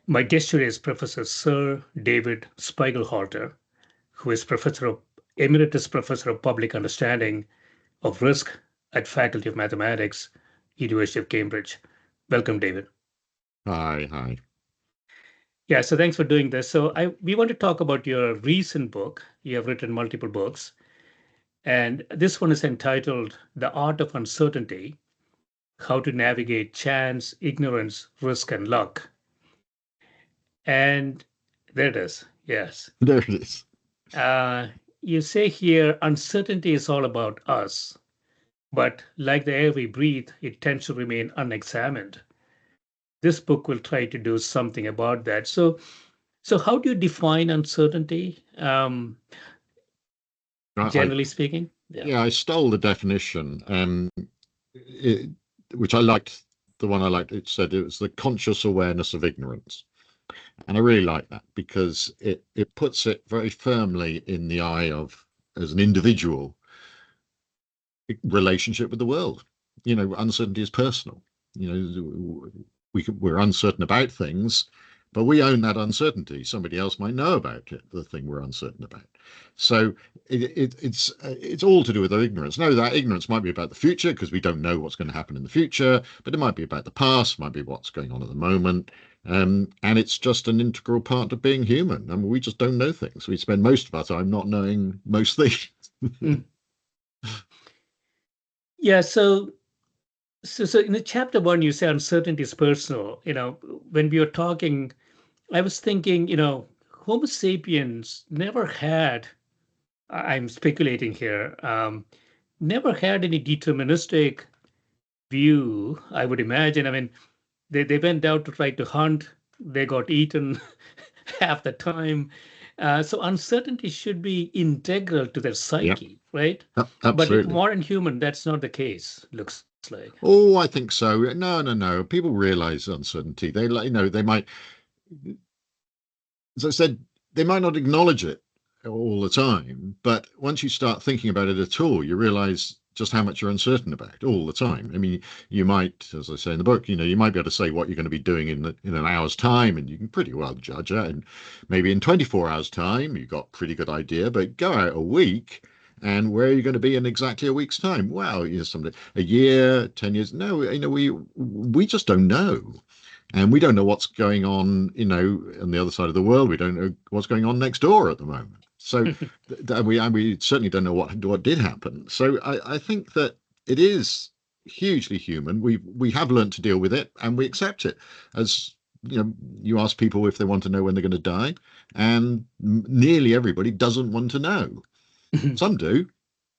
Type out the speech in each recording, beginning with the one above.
My guest today is Professor Sir David Spiegelhalter, who is Emeritus Professor of Public Understanding of Risk at Faculty of Mathematics, University of Cambridge. Welcome, David. Hi, hi. Yeah, so thanks for doing this. We want to talk about your recent book. You have written multiple books, and this one is entitled The Art of Uncertainty: How to Navigate Chance, Ignorance, Risk, and Luck. And there it is. Yes. There it is. Uh, you say here uncertainty is all about us, but like the air we breathe, it tends to remain unexamined. This book will try to do something about that. So how do you define uncertainty, I generally speaking? Yeah. yeah, I stole the definition, it, which I liked. The one I liked, it said it was the conscious awareness of ignorance, and I really like that because it puts it very firmly in the eye of as an individual relationship with the world. Uncertainty is personal. We're uncertain about things, but we own that uncertainty. Somebody else might know about it, the thing we're uncertain about. So it's all to do with our ignorance. No, that ignorance might be about the future because we don't know what's going to happen in the future, but it might be about the past, might be what's going on at the moment. And it's just an integral part of being human. I mean, we just don't know things. We spend most of our time not knowing most things. Mm. Yeah. So in the chapter one, you say uncertainty is personal. When we were talking, I was thinking, Homo sapiens never had, I'm speculating here, never had any deterministic view, I would imagine. I mean, they went out to try to hunt, they got eaten half the time. So uncertainty should be integral to their Yeah, psyche, right? But in absolutely. modern human, that's not the case, looks like. Oh, I think so. No, no, no. People realize uncertainty. They might, as I said, they might not acknowledge it all the time, but once you start thinking about it at all, you realize just how much you're uncertain about it all the time. I mean, you might, as I say in the book, you might be able to say what you're going to be doing in an hour's time, and you can pretty well judge that. And maybe in 24 hours' time, you've got a pretty good idea, but go out a week. And where are you going to be in exactly a week's time? Well, something a year, 10 years. No, we just don't know. And we don't know what's going on the other side of the world. We don't know what's going on next door at the moment. So we certainly don't know what did happen. So I think that it is hugely human. We have learned to deal with it, and we accept it. As you ask people if they want to know when they're going to die, and nearly everybody doesn't want to know. Some do,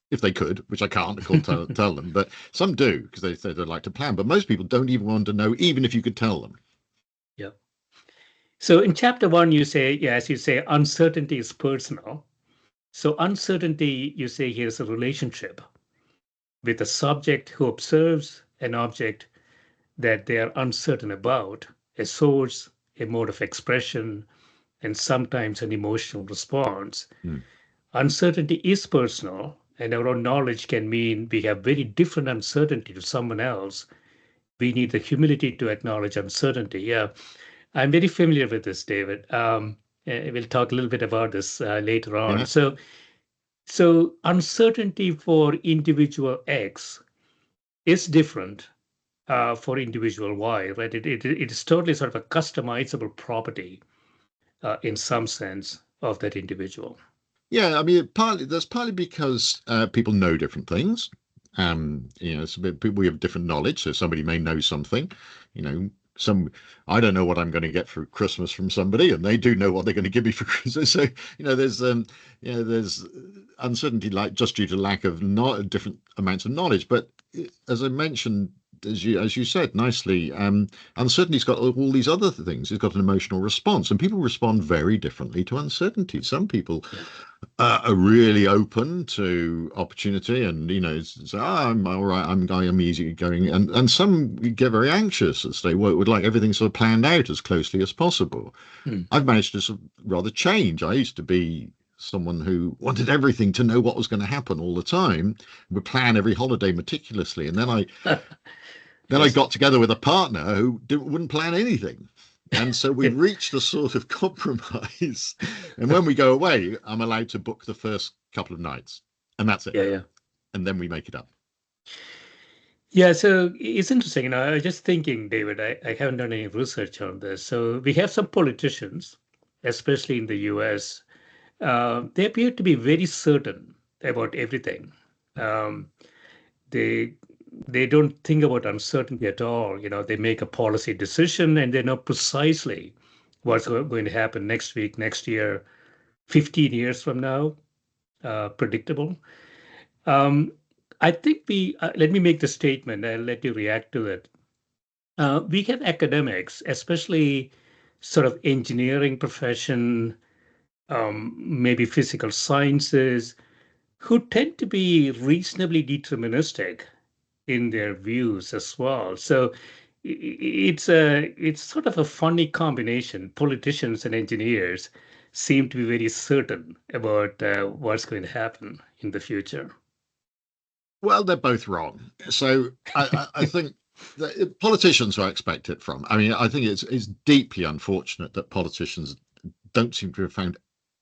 if they could, which I can't, of course, tell them, but some do because they'd like to plan. But most people don't even want to know, even if you could tell them. Yeah. So in chapter one, you say, yeah, as you say, uncertainty is personal. So uncertainty, you say, here is a relationship with a subject who observes an object that they are uncertain about, a source, a mode of expression, and sometimes an emotional response. Mm. Uncertainty is personal, and our own knowledge can mean we have very different uncertainty to someone else. We need the humility to acknowledge uncertainty. Yeah, I'm very familiar with this, David. We'll talk a little bit about this later on. Yeah. So uncertainty for individual X is different for individual Y, right? It is totally sort of a customizable property in some sense of that individual. Yeah, I mean, that's partly because people know different things. We have different knowledge, so somebody may know something. You know, some I don't know what I'm going to get for Christmas from somebody, and they do know what they're going to give me for Christmas. So there's uncertainty like just due to lack of not different amounts of knowledge. But as I mentioned, as you said nicely, uncertainty's got all these other things. It's got an emotional response, and people respond very differently to uncertainty. Some people Yeah. are really open to opportunity, and say, oh, I'm all right, I'm easy going, and some get very anxious as they would like everything sort of planned out as closely as possible. Hmm. I've managed to sort of rather change. I used to be someone who wanted everything to know what was going to happen all the time, would plan every holiday meticulously, and then I Yes. got together with a partner who wouldn't plan anything. And so we've reached a sort of compromise. And when we go away, I'm allowed to book the first couple of nights, and that's it. Yeah, yeah. And then we make it up. Yeah, so it's interesting. I was just thinking, David, I haven't done any research on this. So we have some politicians, especially in the US, they appear to be very certain about everything. Um, they they don't think about uncertainty at all. They make a policy decision and they know precisely what's going to happen next week, next year, 15 years from now, predictable. Um, I think let me make the statement. I'll let you react to it. We have academics, especially sort of engineering profession, maybe physical sciences, who tend to be reasonably deterministic in their views as well. So it's sort of a funny combination. Politicians and engineers seem to be very certain about what's going to happen in the future. Well, they're both wrong. So I think that politicians I expect it from. I mean, I think it's deeply unfortunate that politicians don't seem to have found.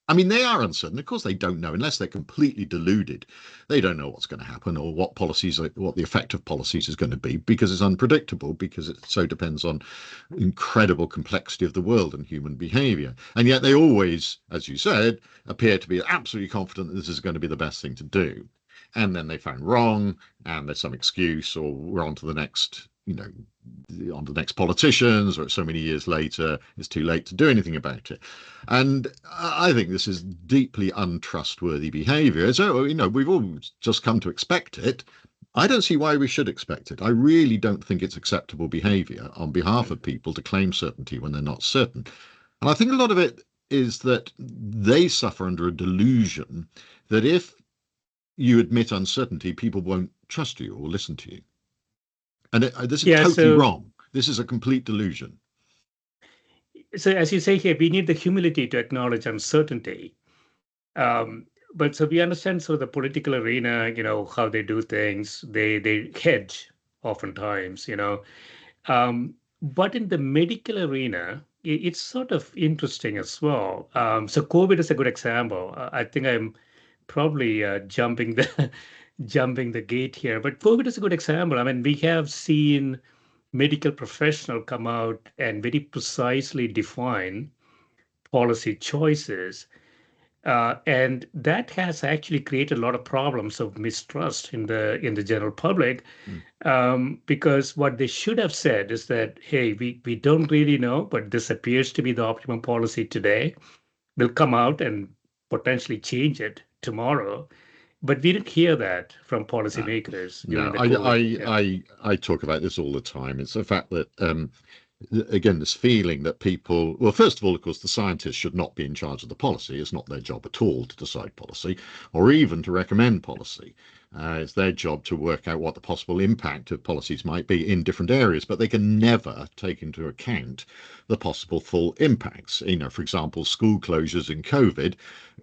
I mean, they are uncertain. Of course, they don't know unless they're completely deluded. They don't know what's going to happen or what the effect of policies is going to be because it's unpredictable, because it so depends on incredible complexity of the world and human behavior. And yet they always, as you said, appear to be absolutely confident that this is going to be the best thing to do. And then they found wrong, and there's some excuse, or we're on to the next, on the next politicians, or so many years later, it's too late to do anything about it. And I think this is deeply untrustworthy behavior. So, we've all just come to expect it. I don't see why we should expect it. I really don't think it's acceptable behavior on behalf of people to claim certainty when they're not certain. And I think a lot of it is that they suffer under a delusion that if you admit uncertainty, people won't trust you or listen to you. And this is Yeah, totally so wrong. This is a complete delusion. so as you say here, we need the humility to acknowledge uncertainty. But so we understand the political arena, how they do things. They hedge oftentimes. But in the medical arena, it's sort of interesting as well. So COVID is a good example. I think I'm probably jumping the jumping the gate here, but COVID is a good example. I mean, we have seen medical professional come out and very precisely define policy choices, and that has actually created a lot of problems of mistrust in the general public, Mm. because what they should have said is that, hey, we don't really know, but this appears to be the optimum policy today. We'll come out and potentially change it tomorrow. But we didn't hear that from No, policymakers during no. the I, COVID. I, Yeah. I, I talk about this all the time. It's the fact that, again, this feeling that people, well, first of all, of course, the scientists should not be in charge of the policy. It's not their job at all to decide policy or even to recommend policy. It's their job to work out what the possible impact of policies might be in different areas, but they can never take into account the possible full impacts. For example, school closures in COVID,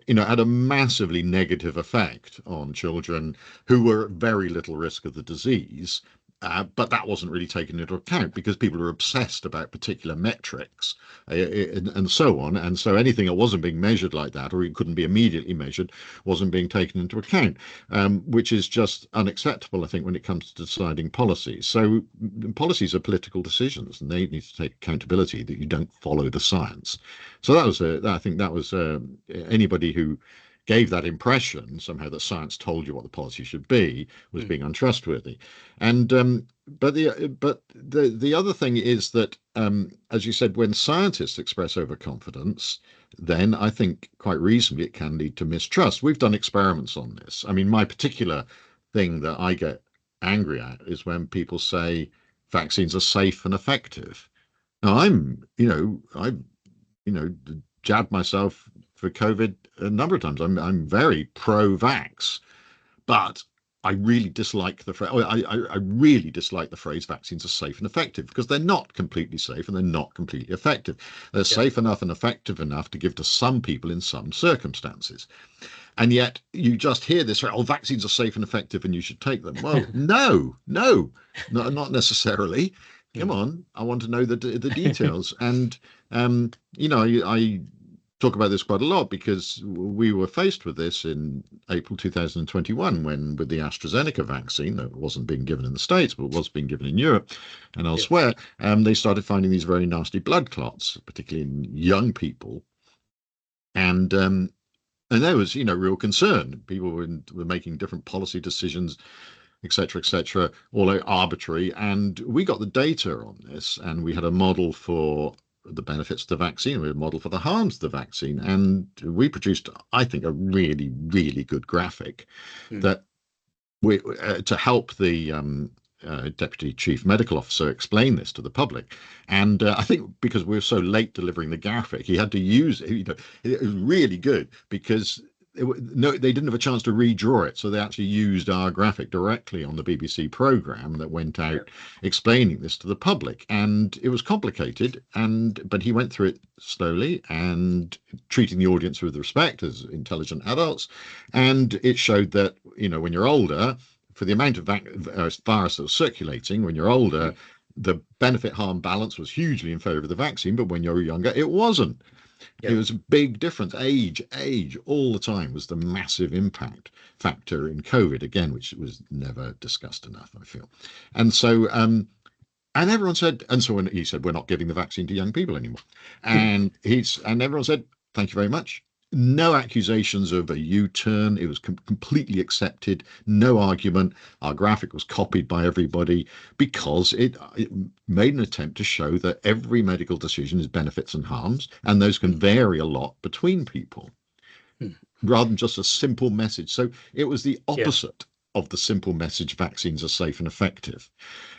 had a massively negative effect on children who were at very little risk of the disease. But that wasn't really taken into account because people are obsessed about particular metrics and so on. And so anything that wasn't being measured like that, or it couldn't be immediately measured, wasn't being taken into account, which is just unacceptable, I think, when it comes to deciding policies. So policies are political decisions, and they need to take accountability that you don't follow the science. So I think that was anybody who gave that impression somehow that science told you what the policy should be was Mm. being untrustworthy. And but the other thing is that, as you said, when scientists express overconfidence, then I think quite reasonably it can lead to mistrust. We've done experiments on this. I mean, my particular thing that I get angry at is when people say vaccines are safe and effective. Now, I've jabbed myself for COVID a number of times. I'm very pro-vax, but I really dislike the phrase. I really dislike the phrase vaccines are safe and effective, because they're not completely safe and they're not completely effective. They're Yeah. safe enough and effective enough to give to some people in some circumstances. And yet you just hear this, oh, vaccines are safe and effective and you should take them. Well, no, not necessarily. come Mm. on, I want to know the details. And I talk about this quite a lot because we were faced with this in April 2021 when, with the AstraZeneca vaccine that wasn't being given in the States but was being given in Europe and Yeah. elsewhere, they started finding these very nasty blood clots, particularly in young people. And there was, real concern. People were making different policy decisions, etc., all arbitrary. And we got the data on this, and we had a model for the benefits of the vaccine. We had a model for the harms of the vaccine, and we produced, I think, a really, really good graphic Mm. that we to help the Deputy Chief Medical Officer explain this to the public. And I think because we were so late delivering the graphic, he had to use it. It was really good because no, they didn't have a chance to redraw it, so they actually used our graphic directly on the BBC program that went Yeah. out explaining this to the public. And it was complicated, but he went through it slowly and treating the audience with respect as intelligent adults. And it showed that when you're older, for the amount of virus that was circulating, when you're older, Mm. the benefit harm balance was hugely in favor of the vaccine, but when you're younger, it wasn't. It Yeah. was a big difference. Age, all the time was the massive impact factor in COVID, again, which was never discussed enough, I feel. And so, and everyone said, and so when he said, we're not giving the vaccine to young people anymore. And everyone said, thank you very much. No accusations of a U-turn. It was completely accepted. No argument. Our graphic was copied by everybody because it made an attempt to show that every medical decision is benefits and harms, and those can vary a lot between people, Mm. rather than just a simple message. So it was the Yeah. opposite of the simple message: vaccines are safe and effective.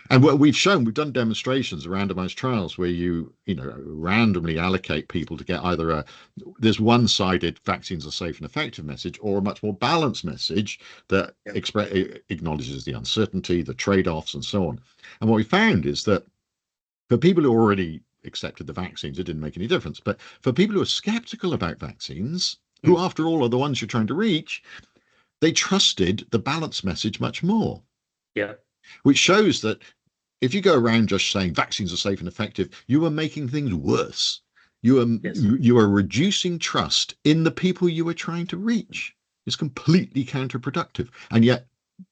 And what we've done demonstrations, randomized trials, where you randomly allocate people to get either this one-sided vaccines are safe and effective message, or a much more balanced message that Yeah. acknowledges the uncertainty, the trade-offs, and so on. And what we found is that for people who already accepted the vaccines, it didn't make any difference. But for people who are skeptical about vaccines, who, Mm. after all, are the ones you're trying to reach, they trusted the balanced message much more, Yeah. which shows that if you go around just saying vaccines are safe and effective, you are making things worse. Yes. You are reducing trust in the people you are trying to reach. It's completely counterproductive. And yet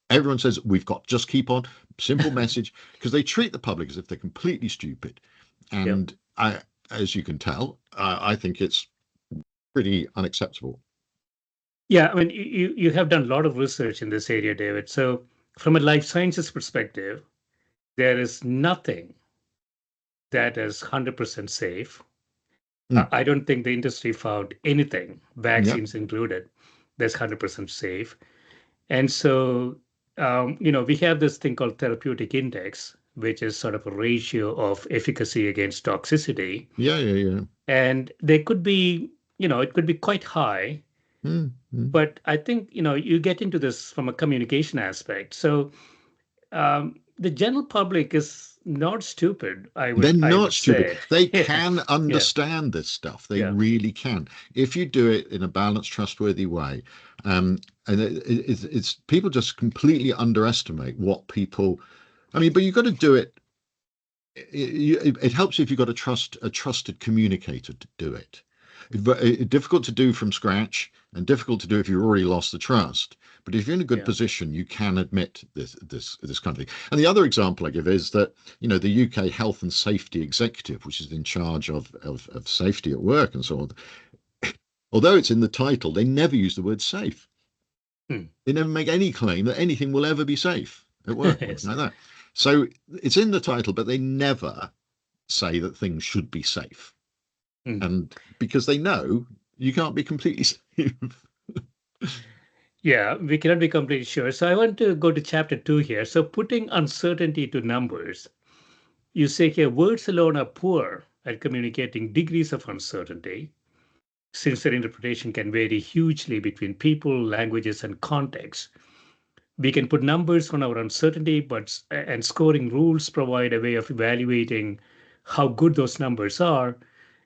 everyone says we've got to just keep on, simple message, because they treat the public as if they're completely stupid. Yeah. And as you can tell, I think it's pretty unacceptable. Yeah. I mean, you have done a lot of research in this area, David. So, from a life sciences perspective, there is nothing that is 100% safe. Mm, I don't think the industry found anything, yeah, vaccines included, that's 100% safe. And so, we have this thing called therapeutic index, which is sort of a ratio of efficacy against toxicity. yeah. And they could be, it could be quite high. Mm, mm. But I think, you get into this from a communication aspect. So the general public is not stupid, I They're would I not would stupid. say. They Yeah. can Yeah. understand this stuff. They Yeah. really can. If you do it in a balanced, trustworthy way. And it's people just completely underestimate what people. I mean, but you've got to do it. It helps if you've got a trusted communicator to do it. Difficult to do from scratch, and difficult to do if you've already lost the trust. But if you're in a good Yeah. position, you can admit this kind of thing. And the other example I give is that the UK Health and Safety Executive, which is in charge of safety at work and so on, although it's in the title, they never use the word safe. Hmm. They never make any claim that anything will ever be safe at work or anything Yes. like that. So it's in the title, but they never say that things should be safe. Hmm. And because they know you can't be completely safe. Yeah, we cannot be completely sure. So I want to go to chapter 2 here. So putting uncertainty to numbers, you say here words alone are poor at communicating degrees of uncertainty, since their interpretation can vary hugely between people, languages, and contexts. We can put numbers on our uncertainty, but and scoring rules provide a way of evaluating how good those numbers are.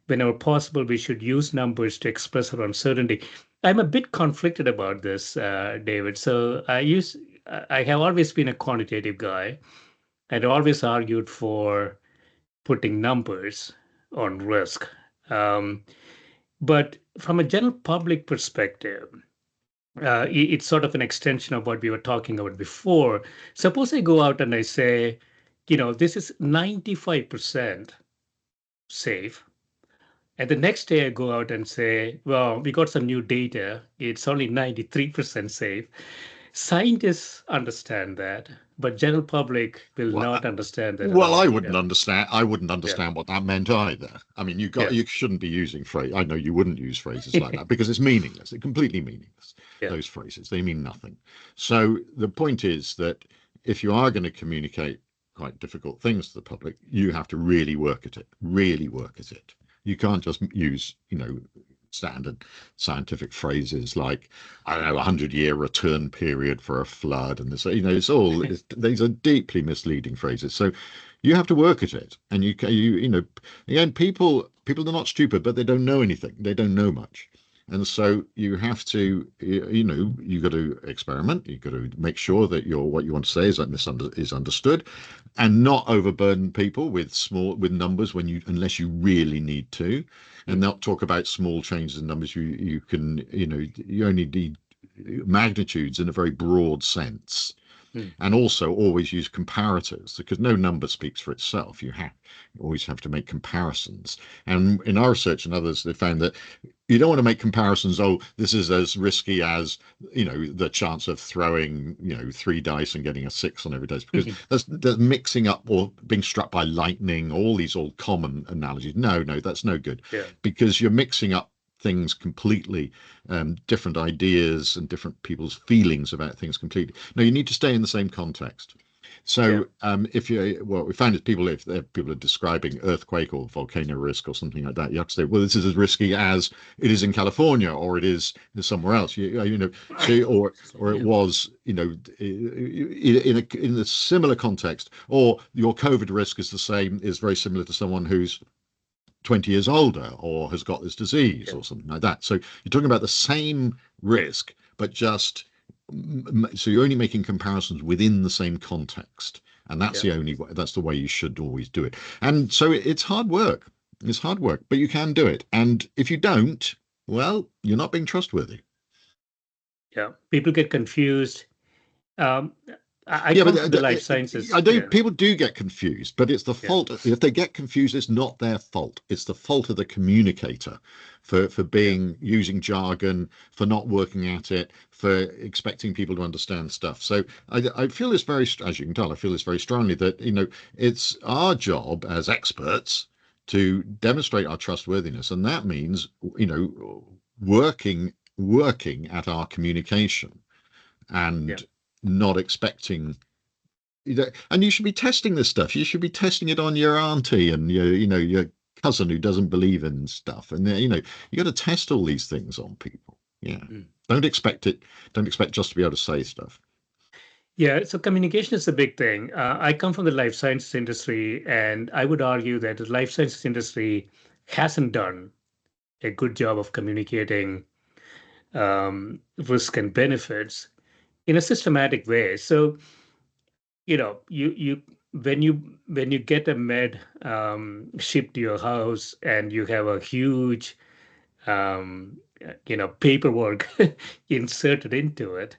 Whenever possible, we should use numbers to express our uncertainty. I'm a bit conflicted about this, David. So I have always been a quantitative guy and always argued for putting numbers on risk. Um, but from a general public perspective, it's sort of an extension of what we were talking about before. Suppose I go out and I say, this is 95% safe. And the next day I go out and say, well, we got some new data. It's only 93% safe. Scientists understand that, but general public will Well, not understand that at well, all. I wouldn't understand. I wouldn't Yeah, understand what that meant either. I mean, yeah, you shouldn't be using phrase. I know you wouldn't use phrases like that because it's meaningless. It's completely meaningless. yeah, Those phrases, they mean nothing. So the point is that if you are going to communicate quite difficult things to the public, you have to really work at it. Really work at it. You can't just use, standard scientific phrases like, I don't know, 100-year return period for a flood, and this, these are deeply misleading phrases. So you have to work at it, and again, people are not stupid, but they don't know anything. They don't know much. And so you have to, you got to experiment. You got to make sure that what you want to say is understood, and not overburden people with numbers unless you really need to, and mm, not talk about small changes in numbers. You can, you only need magnitudes in a very broad sense, mm, and also always use comparators, because no number speaks for itself. You always have to make comparisons. And in our research and others, they found that you don't want to make comparisons. Oh, this is as risky as, the chance of throwing, 3 dice and getting a 6 on every dice, because mhm, that's mixing up, or being struck by lightning, all these old common analogies. No, that's no good, yeah, because you're mixing up things completely, different ideas and different people's feelings about things completely. No, you need to stay in the same context. yeah, So what we find is if people are describing earthquake or volcano risk or something like that, you have to say, well, this is as risky as it is in California, or it is somewhere else. So or it yeah, was, in a similar context, or your COVID risk is very similar to someone who's 20 years older or has got this disease yeah, or something like that. So you're talking about the same risk, but just so you're only making comparisons within the same context. And that's yeah. that's the way you should always do it. And so it's hard work. It's hard work, but you can do it. And if you don't, well, you're not being trustworthy. Yeah. People get confused. Um, I Yeah, but come from the life I sciences. do. Yeah, People do get confused, but it's the yeah, fault. If they get confused, it's not their fault. It's the fault of the communicator for yeah, being using jargon, for not working at it, for expecting people to understand stuff. So I feel this as you can tell, I feel this very strongly that it's our job as experts to demonstrate our trustworthiness, and that means working at our communication, yeah, and not expecting, and you should be testing this stuff. You should be testing it on your auntie and your cousin who doesn't believe in stuff. And you got to test all these things on people. Yeah. mm. Don't expect it. Don't expect just to be able to say stuff. Yeah. So communication is a big thing. I come from the life sciences industry, and I would argue that the life sciences industry hasn't done a good job of communicating risk and benefits in a systematic way. So, you when you get a med shipped to your house and you have a huge paperwork inserted into it,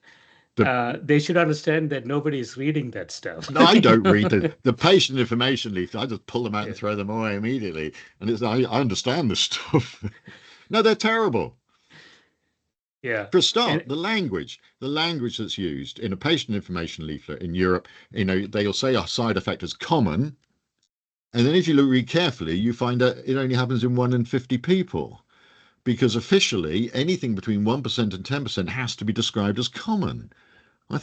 The they should understand that nobody is reading that stuff. No, I don't read the patient information leaflet. I just pull them out Yeah, and throw them away immediately. And I understand this stuff. No, they're terrible. yeah, For a start, and the language that's used in a patient information leaflet in Europe, they'll say a side effect is common, and then if you read carefully, you find that it only happens in 1 in 50 people, because officially anything between 1% and 10% has to be described as common.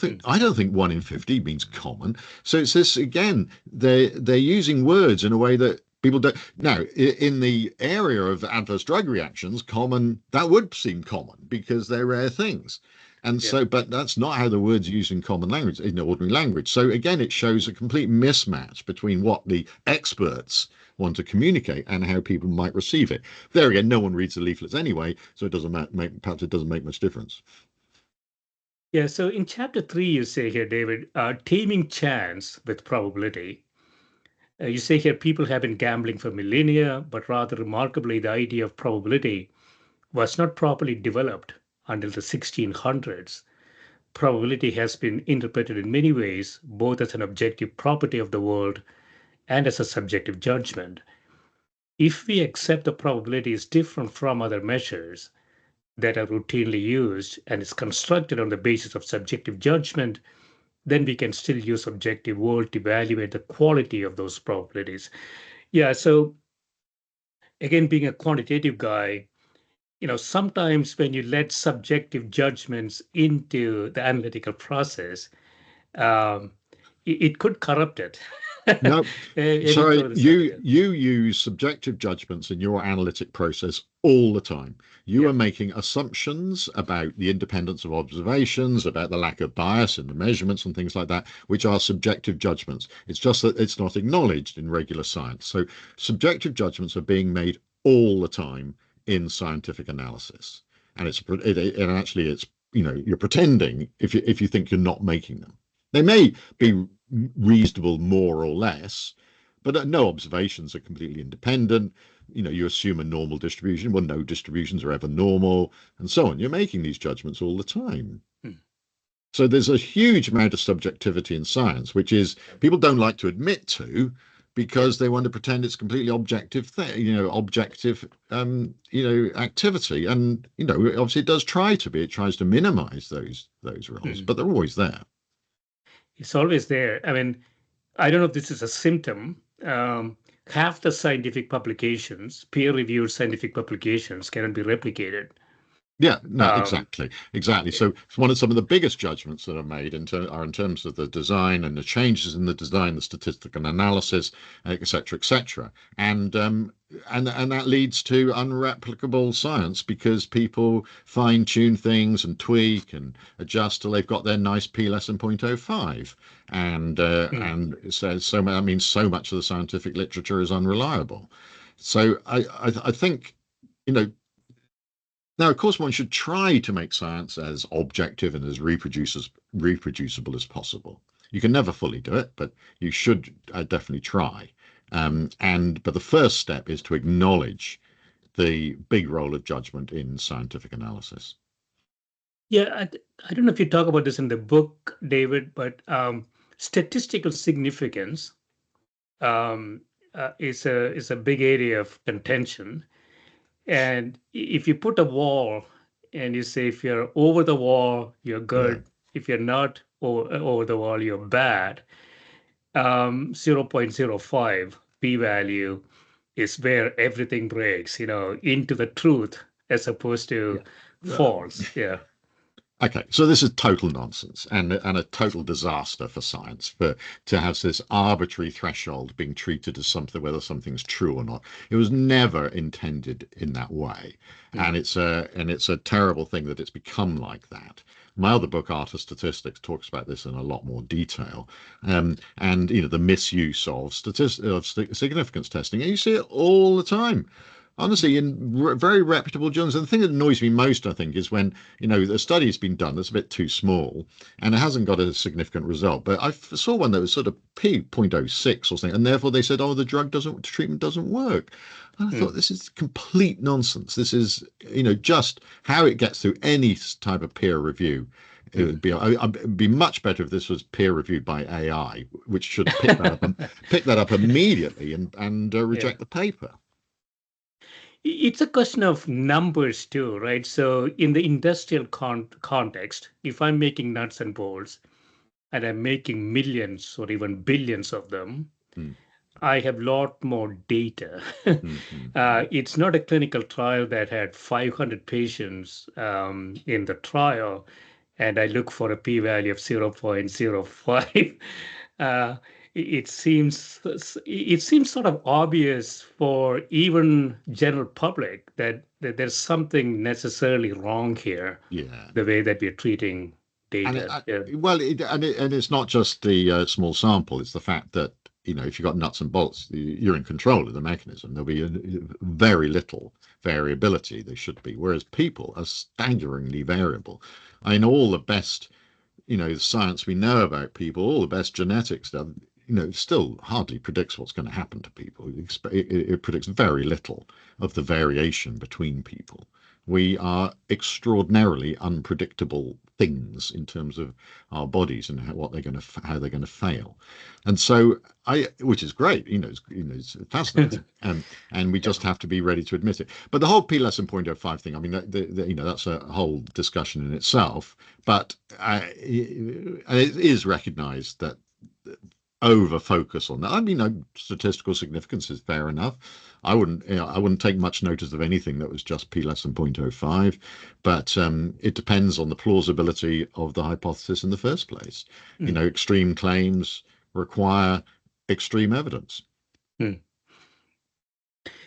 mm, I don't think 1 in 50 means common. So it's this again. They're using words in a way that people don't. Now, in the area of adverse drug reactions, common, that would seem common because they're rare things. And yeah. so, but that's not how the words used in common language, in ordinary language. So again, it shows a complete mismatch between what the experts want to communicate and how people might receive it. There again, no one reads the leaflets anyway, so it doesn't perhaps it doesn't make much difference. Yeah, so in chapter 3, you say here, David, taming chance with probability. You say here people have been gambling for millennia, but rather remarkably, the idea of probability was not properly developed until the 1600s. Probability has been interpreted in many ways, both as an objective property of the world and as a subjective judgment. If we accept the probability is different from other measures that are routinely used and is constructed on the basis of subjective judgment, then we can still use objective world to evaluate the quality of those probabilities. Yeah, so again, being a quantitative guy, sometimes when you let subjective judgments into the analytical process, um, it could corrupt it. No, Any so further study you there? you use subjective judgments in your analytic process all the time. You Yeah. are making assumptions about the independence of observations, about the lack of bias in the measurements and things like that, which are subjective judgments. It's just that it's not acknowledged in regular science. So subjective judgments are being made all the time in scientific analysis, and and actually it's you're pretending if you think you're not making them. They may be reasonable more or less, but no observations are completely independent. You assume a normal distribution. Well, no distributions are ever normal, and so on. You're making these judgments all the time. Hmm. So there's a huge amount of subjectivity in science, which is people don't like to admit to Yeah. because they want to pretend it's completely objective thing, objective, activity. And, obviously it does try to be, it tries to minimize those rules, Hmm. but they're always there. It's always there. I mean, I don't know if this is a symptom. Half the scientific publications, peer-reviewed scientific publications, cannot be replicated. Yeah, no, Um, exactly. So one of some of the biggest judgments that are made are in terms of the design and the changes in the design, the statistical analysis, et cetera, et cetera. And that leads to unreplicable science because people fine tune things and tweak and adjust till they've got their nice p less than 0.05. hmm. And so that means so much of the scientific literature is unreliable. So I think, you know, now, of course, one should try to make science as objective and as reproducible as possible. You can never fully do it, but you should definitely try. But the first step is to acknowledge the big role of judgment in scientific analysis. Yeah, I don't know if you talk about this in the book, David, but statistical significance um, is a big area of contention. And if you put a wall and you say if you're over the wall, you're Yeah, good. If you're not over the wall, you're bad. 0.05 p-value is where everything breaks, into the truth as opposed to yeah. false. Yeah. Okay, so this is total nonsense and a total disaster for science for to have this arbitrary threshold being treated as something whether something's true or not. It was never intended in that way, Hmm. and it's a terrible thing that it's become like that. My other book, Art of Statistics, talks about this in a lot more detail, and the misuse of significance testing. And you see it all the time. Honestly, in very reputable journals. And the thing that annoys me most, I think, is when the study's been done that's a bit too small and it hasn't got a significant result. But I saw one that was sort of p 0.06 or something, and therefore they said, oh, the treatment doesn't work. And I thought, Hmm. this is complete nonsense. This is just how it gets through any type of peer review. Hmm. It'd be much better if this was peer reviewed by AI, which should pick that up immediately and Yeah. reject the paper. It's a question of numbers too, right? So in the industrial context, if I'm making nuts and bolts and I'm making millions or even billions of them, Mm, I have a lot more data. mm, mm, mm. It's not a clinical trial that had 500 patients in the trial, and I look for a p-value of 0.05. Uh, it seems sort of obvious for even general public that there's something necessarily wrong here, Yeah. the way that we're treating And data. Yeah. and it's not just the small sample. It's the fact that if you've got nuts and bolts, you're in control of the mechanism. There'll be very little variability. There should be, whereas people are staggeringly variable. I mean, all the best science we know about people, all the best genetic stuff. still hardly predicts what's going to happen to people. It predicts very little of the variation between people. We are extraordinarily unpredictable things in terms of our bodies and how they're going to fail, and so which is great, it's fascinating, and we just have to be ready to admit it. But the whole P less than 0.05 thing, I mean, that's a whole discussion in itself. But it is recognised that over focus on that. I mean, statistical significance is fair enough. I wouldn't take much notice of anything that was just P less than 0.05, but it depends on the plausibility of the hypothesis in the first place. Extreme claims require extreme evidence.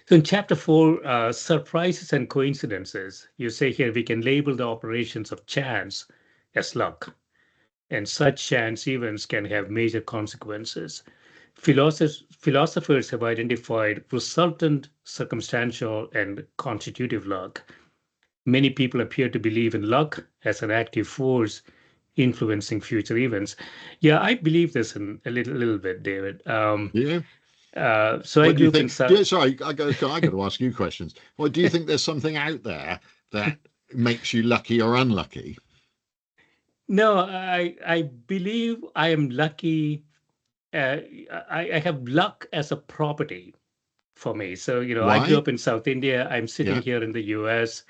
So in chapter 4, surprises and coincidences, you say here we can label the operations of chance as luck, and such chance events can have major consequences. Philosophers have identified resultant, circumstantial, and constitutive luck. Many people appear to believe in luck as an active force influencing future events. Yeah, I believe this in a little bit, David. Yeah. So I What do you grew up in think? South. Sorry, I got to ask you questions. Well, do you think there's something out there that makes you lucky or unlucky? No, I believe I am lucky. I have luck as a property for me. So, I grew Why? up in South India. I'm sitting Yeah. here in the US.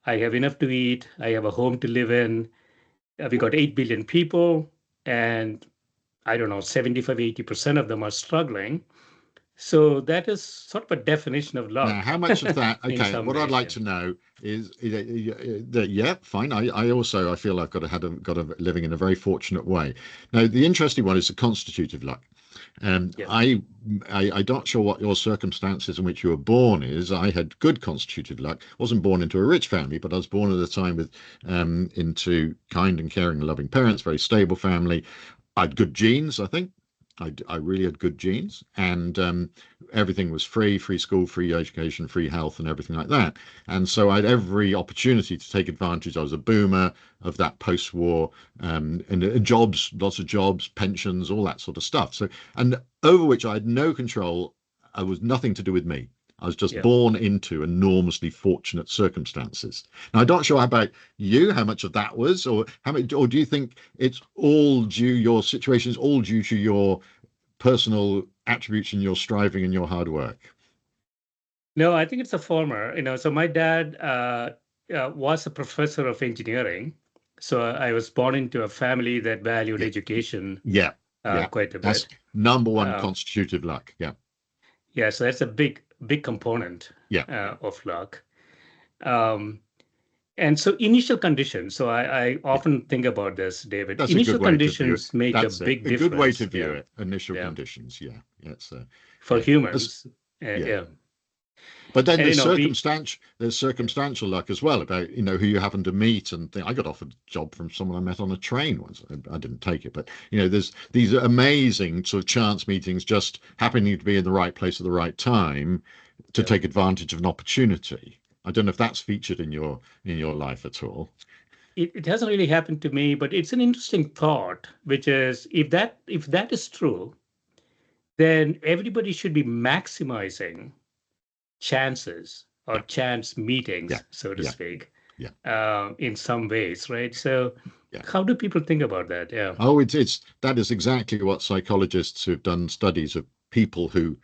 I have enough to eat. I have a home to live in. We got 8 billion people, and I don't know, 75, 80% of them are struggling. So that is sort of a definition of Now, luck how much of that? in Okay, some what I'd ways. like Yeah. to know is that, yeah, fine. I also I feel I've got a living in a very fortunate way. Now, the interesting one is the constitutive luck. Yeah. I'm not sure what your circumstances in which you were born is. I had good constituted luck. Wasn't born into a rich family, but I was born at a time with into kind and caring and loving parents, very stable family. I had good genes, I think. I really had good genes, and everything was free school, free education, free health, and everything like that. And so I had every opportunity to take advantage. I was a boomer of that post-war, and jobs, lots of jobs, pensions, all that sort of stuff. So, and over which I had no control. It was nothing to do with me. I was just Yeah. born into enormously fortunate circumstances. Now, I'm not sure about you, how much of that was, or how much, or do you think it's all due, your situation is all due to your personal attributes and your striving and your hard work? No, I think it's a former. So my dad was a professor of engineering. So I was born into a family that valued Yeah, education yeah, yeah. quite a That's bit. number one Uh, constitutive luck. Yeah, yeah, so that's a big component yeah. of luck. Um, and so initial conditions. So I Yeah. often think about this, David. That's a good Initial way to view it. conditions make a That's it. big A good way to difference. view Yeah, it. Initial yeah, conditions. Yeah, that's for yeah. That's, humans. yeah. Yeah, But then and we. there's circumstantial luck as well about who you happen to meet and think. I got offered a job from someone I met on a train once. I didn't take it, but there's these amazing sort of chance meetings, just happening to be in the right place at the right time to Yeah. take advantage of an opportunity. I don't know if that's featured in your life at all. It hasn't really happened to me, but it's an interesting thought, which is if that is true, then everybody should be maximizing chances or Yeah, chance yeah, meetings, so to yeah, speak, yeah, in some ways, right? So, yeah. how do people think about that? Yeah, Oh, it's that is exactly what psychologists who've done studies of people who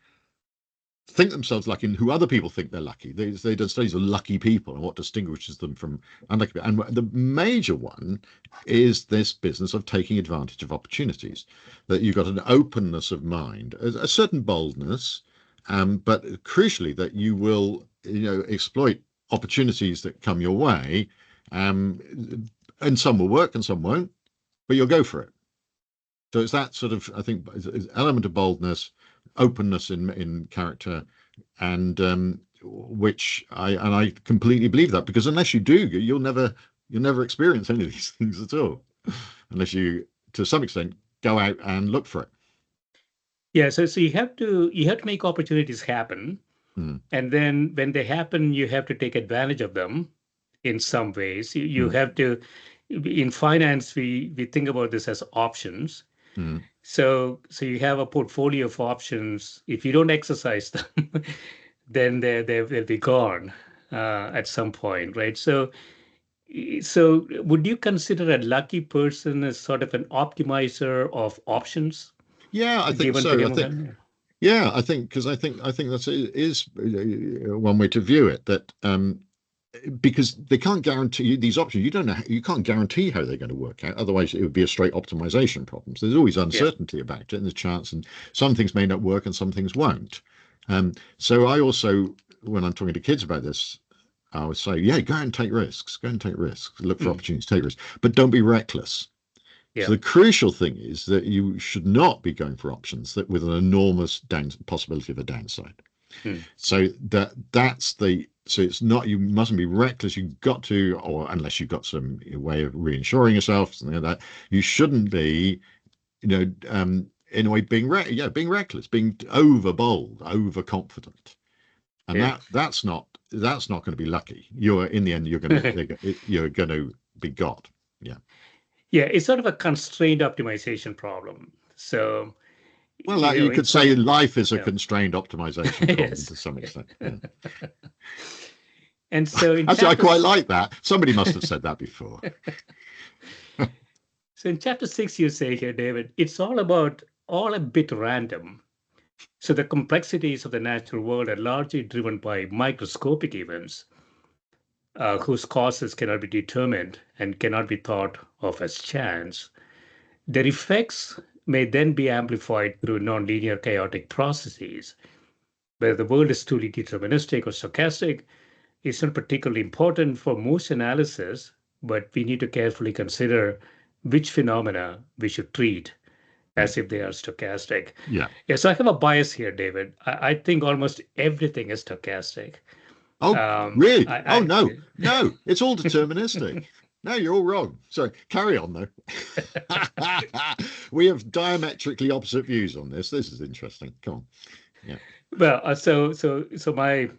think themselves lucky and who other people think they're lucky. They done studies of lucky people and what distinguishes them from unlucky people. And the major one is this business of taking advantage of opportunities. That you've got an openness of mind, a certain boldness, but crucially that you will exploit opportunities that come your way, um, and some will work and some won't, but you'll go for it. So it's that sort of, I think, element of boldness, openness in character, and which I completely believe that, because unless you do, you'll never experience any of these things at all, unless you, to some extent, go out and look for it. yeah. So you have to make opportunities happen, Mm, and then when they happen, you have to take advantage of them in some ways. You mm, have to. In finance, we think about this as options. mm. So you have a portfolio of options. If you don't exercise them, then they'll be gone at some point, right? So would you consider a lucky person as sort of an optimizer of options Yeah, I think given to so. I him or think, her? yeah, I think because I think that is one way to view it. That because they can't guarantee you these options. You don't know. You can't guarantee how they're going to work out. Otherwise, it would be a straight optimization problem. So there's always Yeah. uncertainty about it and the chance. And some things may not work and some things won't. So I also, when I'm talking to kids about this, I would say, yeah, go out and take risks. Go and take risks. Look for Mm. opportunities. Take risks, but don't be reckless. So Yeah. the crucial thing is that you should not be going for options that with an enormous possibility of a downside. Mm. So that's the so it's not you mustn't be reckless. You've got to, or unless you've got some way of reinsuring yourself, something like that, you shouldn't be, in a way being reckless, being over bold, overconfident, and Yeah. that's not going to be lucky. You're in the end you're going to be got. Yeah. Yeah, it's sort of a constrained optimization problem. So, Well, you could it's say not, life is a yeah. constrained optimization problem Yes, to some yes. extent. Yeah. And so in Actually, I chapter quite like that. Somebody must have said that before. so in chapter 6 you say here, David, it's all a bit random. So the complexities of the natural world are largely driven by microscopic events whose causes cannot be determined and cannot be thought of as chance. Their effects may then be amplified through nonlinear chaotic processes. Whether the world is truly deterministic or stochastic is not particularly important for most analysis, but we need to carefully consider which phenomena we should treat Hmm. as if they are stochastic. Yeah. Yeah, so I have a bias here, David. I think almost everything is stochastic. Oh, really? Oh, I no, no, it's all deterministic. No, you're all wrong. Sorry, carry on though. We have diametrically opposite views on this. This is interesting. Come on. Yeah. well, so my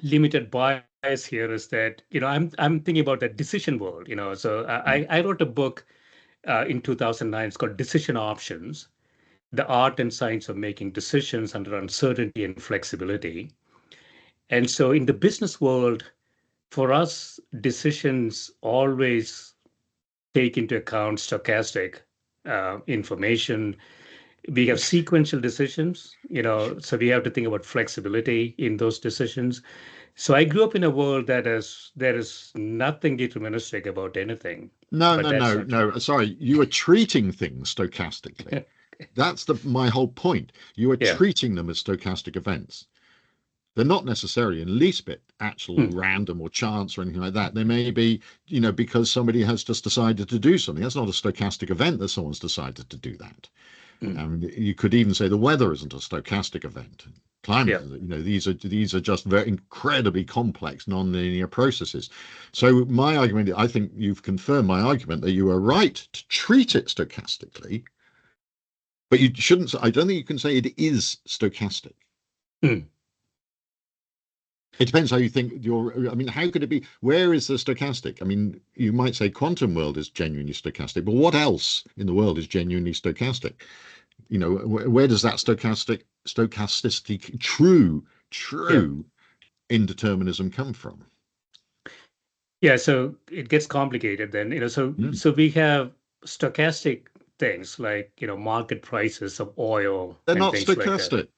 limited bias here is that I'm thinking about the decision world. So Mm. I wrote a book in 2009. It's called Decision Options: The Art and Science of Making Decisions Under Uncertainty and Flexibility. And so in the business world, for us, decisions always take into account stochastic information. We have sequential decisions, so we have to think about flexibility in those decisions. So I grew up in a world there is nothing deterministic about anything, No, but no, that's no, not true. no. Sorry, you are treating things stochastically. That's my whole point. You are Yeah. treating them as stochastic events. They're not necessarily in the least bit actual Hmm. or random or chance or anything like that. They may be, because somebody has just decided to do something. That's not a stochastic event that someone's decided to do that. Hmm. You could even say the weather isn't a stochastic event. Climate, Yeah. these are just very incredibly complex non-linear processes. So my argument, I think you've confirmed my argument that you are right to treat it stochastically, but you shouldn't. I don't think you can say it is stochastic. Hmm. It depends how you think I mean, how could it be? Where is the stochastic? I mean, you might say quantum world is genuinely stochastic, but what else in the world is genuinely stochastic? Where does that stochasticity, Yeah. true indeterminism come from? Yeah. So it gets complicated then. So Mm. so we have stochastic things like market prices of oil They're and not things like that. stochastic.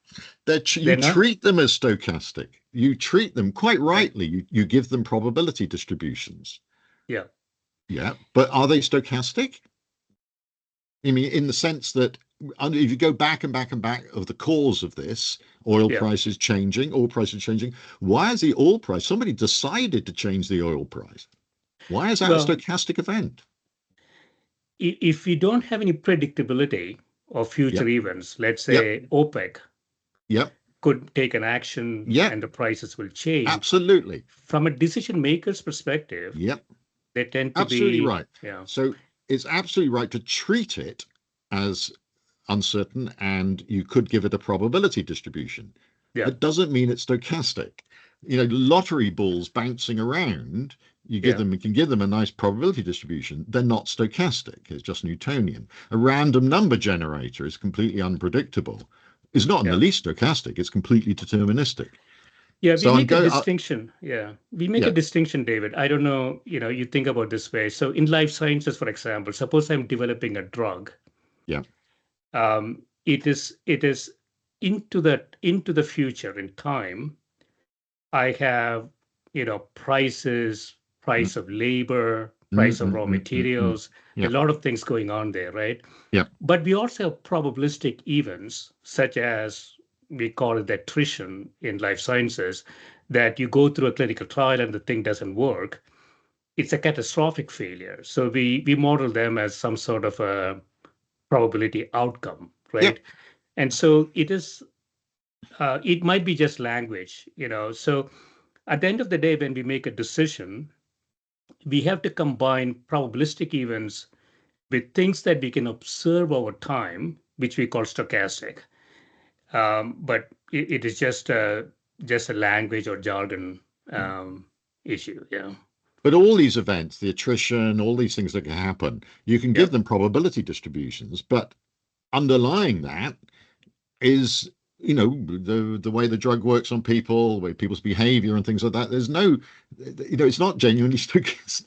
You They're not. treat them as stochastic. You treat them quite Okay. rightly. You give them probability distributions. Yeah. Yeah, but are they stochastic? I mean, in the sense that if you go back and back and back of the cause of this, oil Yeah. prices changing, oil prices changing. Why is the oil price? Somebody decided to change the oil price. Why is that a Well, stochastic event? if we don't have any predictability of future Yep, events, let's yep, say OPEC yep, could take an action yep, and the prices will change. absolutely. From a decision maker's perspective, Yep, they tend to absolutely be, right. yeah, So it's absolutely right to treat it as uncertain, and you could give it a probability distribution. yeah, That doesn't mean it's stochastic. Lottery balls bouncing around Yeah. You can give them a nice probability distribution. They're not stochastic. It's just Newtonian. A random number generator is completely unpredictable. It's not in the Yeah. least stochastic. It's completely deterministic. Yeah, we So make a distinction. Yeah, we make a yeah, distinction, David. I don't know, you think about this way. So in life sciences, for example, suppose I'm developing a drug. yeah, It is into the future in time. I have, prices, mm, price of labor, mm, price of mm, raw mm, mm, mm. materials, a Yeah, lot of things going on there, right? yeah, But we also have probabilistic events, such as we call it the attrition in life sciences, that you go through a clinical trial and the thing doesn't work. It's a catastrophic failure. So we model them as some sort of a probability outcome, yeah. right? And so it might be just language. So at the end of the day, when we make a decision, we have to combine probabilistic events with things that we can observe over time, which we call stochastic. But it is just a language or jargon issue. Yeah. But all these events, the attrition, all these things that can happen, you can give Yep. them probability distributions, but underlying that is the way the drug works on people, the way people's behavior and things like that. There's no, it's not genuinely stochastic.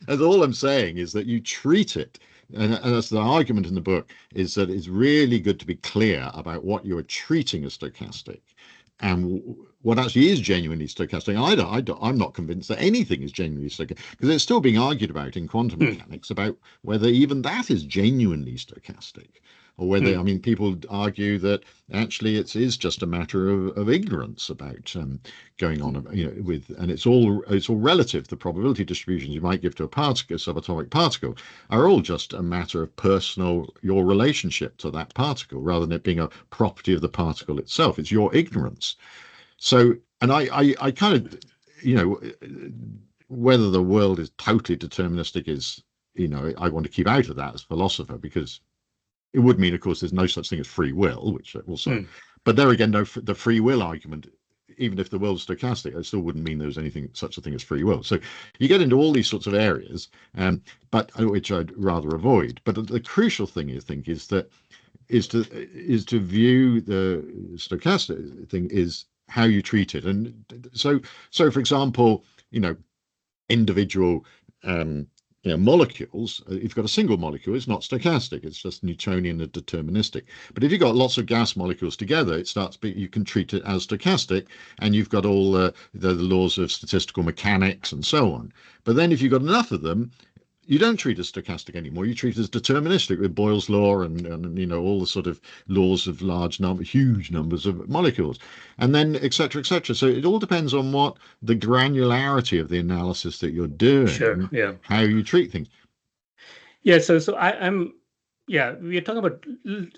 That's all I'm saying, is that you treat it, and that's the argument in the book, is that it's really good to be clear about what you're treating as stochastic and what actually is genuinely stochastic. I'm not convinced that anything is genuinely stochastic, because it's still being argued about in quantum Hmm. mechanics about whether even that is genuinely stochastic, or whether, I Hmm. mean, people argue that actually it is just a matter of ignorance about going on, with, and it's all relative. The probability distributions you might give to a particle, a subatomic particle, are all just a matter of your relationship to that particle, rather than it being a property of the particle itself. It's your ignorance. So, and I kind of, you know, whether the world is totally deterministic is, I want to keep out of that as a philosopher, because it would mean, of course, there's no such thing as free will, which also, Hmm. but there again, no, the free will argument, even if the world's stochastic, it still wouldn't mean there was anything such a thing as free will. So you get into all these sorts of areas, but which I'd rather avoid. But the crucial thing, I think, is to view the stochastic thing is how you treat it. And so for example, individual um, molecules. If you've got a single molecule, it's not stochastic. It's just Newtonian and deterministic. But if you've got lots of gas molecules together, you can treat it as stochastic, and you've got all the laws of statistical mechanics and so on. But then if you've got enough of them, you don't treat it as stochastic anymore. You treat it as deterministic, with Boyle's law and all the sort of laws of huge numbers of molecules, and then etc. etc. So it all depends on what the granularity of the analysis that you're Sure. doing, Yeah. how you treat things. Yeah. So I'm. Yeah, we're talking about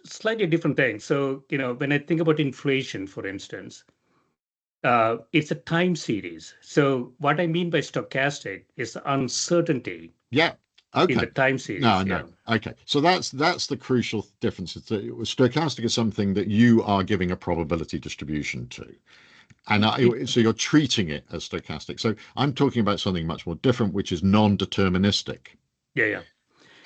slightly different things. So when I think about inflation, for instance, it's a time series. So what I mean by stochastic is the uncertainty Yeah. in Okay. the time No, series. no. Yeah. Okay. So that's the crucial difference. It's stochastic is something that you are giving a probability distribution to. And It, so you're treating it as stochastic. So I'm talking about something much more different, which is non-deterministic. yeah. Yeah.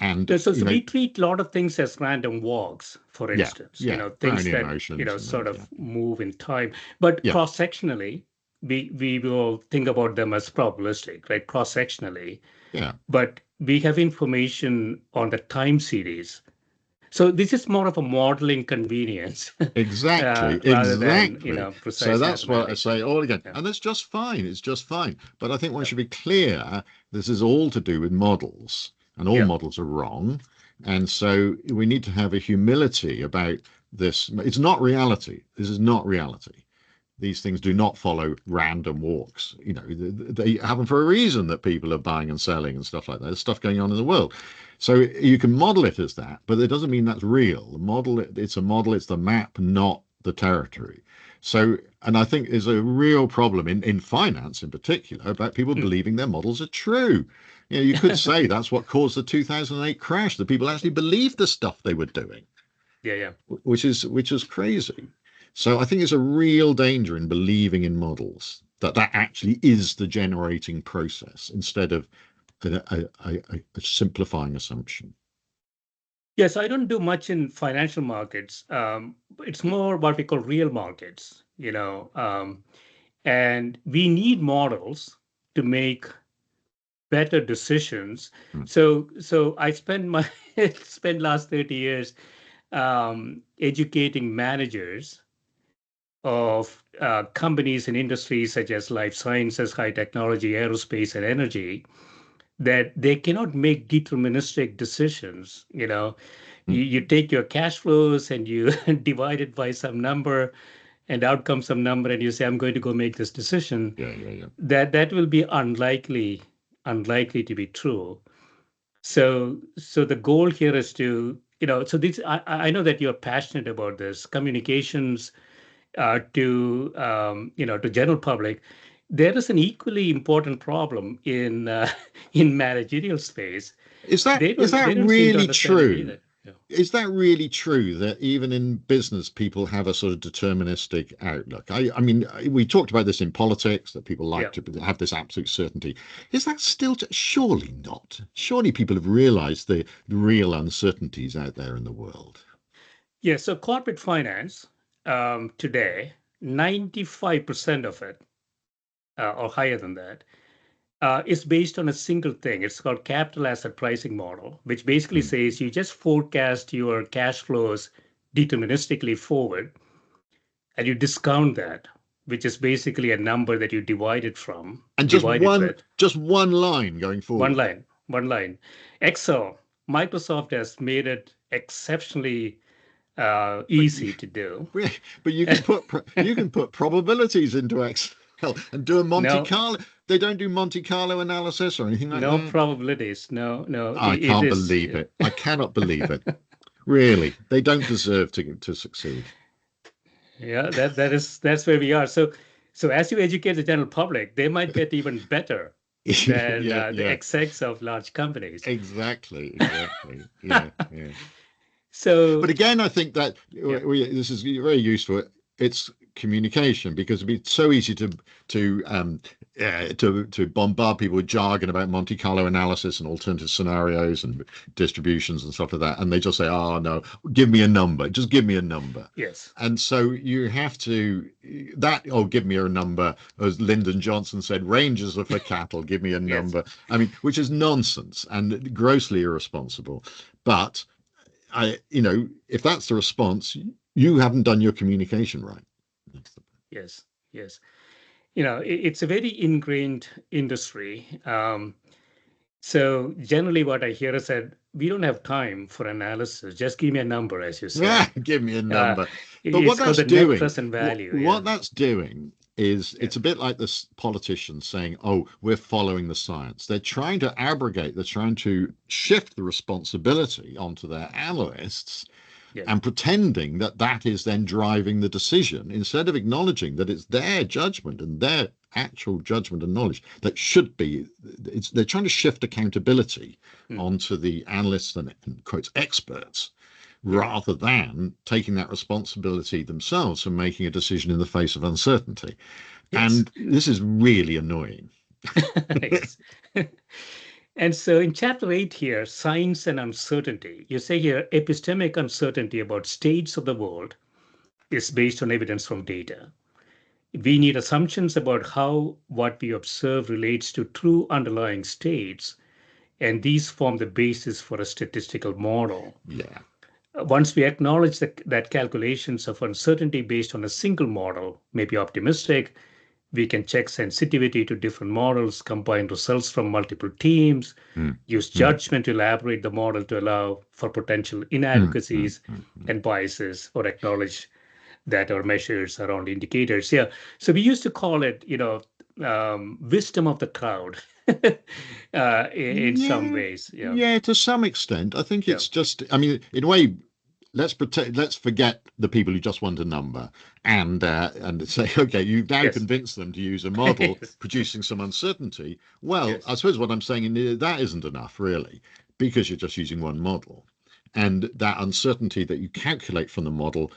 And, So we treat a lot of things as random walks, for yeah, instance, yeah, things Brownian that, motions and sort things. Yeah, of move in time. But yeah, cross-sectionally, we will think about them as probabilistic, right? Cross-sectionally. yeah. But we have information on the time series. So this is more of a modeling convenience Exactly, rather than, exactly. So precise that's what I mathematics. say all again. Yeah. And that's just fine. It's just fine. But I think one Yeah. should be clear, this is all to do with models, and all Yeah. models are wrong. And so we need to have a humility about this. It's not reality. This is not reality. These things do not follow random walks. They happen for a reason, that people are buying and selling and stuff like that. There's stuff going on in the world. So you can model it as that, but it doesn't mean that's real. The model, it's a model, it's the map, not the territory. So, and I think there's a real problem in finance in particular about people Mm. believing their models are true. You could say that's what caused the 2008 crash, that people actually believed the stuff they were doing, Yeah. Yeah. which is crazy. So I think there's a real danger in believing in models. that actually is the generating process instead of a simplifying assumption. Yes, I don't do much in financial markets. It's more what we call real markets, and we need models to make better decisions. Hmm. So I spend my spend last 30 years educating managers of companies and industries such as life sciences, high technology, aerospace, and energy that they cannot make deterministic decisions. You take your cash flows and you divide it by some number and outcome some number, and you say, I'm going to go make this decision. Yeah, yeah, yeah. That will be unlikely to be true. So the goal here is to, so this, I know that you're passionate about this communications to general public. There is an equally important problem in in managerial space. Is They that don't seem to really understand it true? either. Yeah. Is that really true that even in business people have a sort of deterministic outlook? I mean, we talked about this in politics, that people like Yeah. to have this absolute certainty. Is that still surely not? Surely people have realized the real uncertainties out there in the world. Yeah. So corporate finance today, 95% of it, or higher than that, is based on a single thing. It's called capital asset pricing model, which basically Mm. says you just forecast your cash flows deterministically forward and you discount that, which is basically a number that you And divide it with just one line going one forward. line, one line. Excel, Microsoft has made it exceptionally But easy to do. but you can put probabilities into Excel and do a Monte No, Carlo. They don't do Monte Carlo analysis or anything like no that. probabilities. No, no, I it can't is. believe it. I cannot believe it. Really, they don't deserve to succeed. Yeah, that's where we are. So as you educate the general public, they might get even better than Yeah, the yeah, execs of large companies. exactly. Yeah, yeah. But So again, I think that yeah, this is very useful. It's communication because it'd be so easy to to bombard people with jargon about Monte Carlo analysis and alternative scenarios and distributions and stuff like that, and they just say, "Oh no, give me a number. Just give me a number." yes, And so you have to give me a number, as Lyndon Johnson said, ranges are for cattle, give me a yes. number. I mean, which is nonsense and grossly irresponsible. But if that's the response, you haven't done your communication right. Yes, yes. It's a very ingrained industry. So generally, what I hear is that we don't have time for analysis. Just give me a number, as you said. Give me a Uh, number. But what it's called that's the net doing, present value. Yeah, what that's doing is yeah, it's a bit like this politicians saying, "Oh, we're following the science." They're trying to abrogate, they're trying to shift the responsibility onto their analysts yeah, and pretending that that is then driving the decision instead of acknowledging that it's their judgment and their actual judgment and knowledge that should be they're trying to shift accountability mm, onto the analysts and quotes experts yeah, rather than taking that responsibility themselves and making a decision in the face of uncertainty. yes, And this is really annoying. yes. And so in chapter 8 here, science and uncertainty, you say here epistemic uncertainty about states of the world is based on evidence from data. We need assumptions about how what we observe relates to true underlying states, and these form the basis for a statistical model. Yeah. Once we acknowledge that calculations of uncertainty based on a single model may be optimistic, we can check sensitivity to different models, combine results from multiple teams, Mm, use mm, judgment to elaborate the model to allow for potential mm, mm, inadequacies mm. and biases, or acknowledge that our measures are only indicators. Yeah. So we used to call it, wisdom of the crowd in some Yeah, ways. Yeah. yeah, to some extent. I think Yeah. it's just, I mean, in a way, let's forget the people who just want a number and say, okay, you've now Yes. convinced them to use a model Yes. producing some uncertainty. Well, I Yes. suppose what I'm saying that isn't enough, really, because you're just using one model. and that uncertainty that you calculate from the model,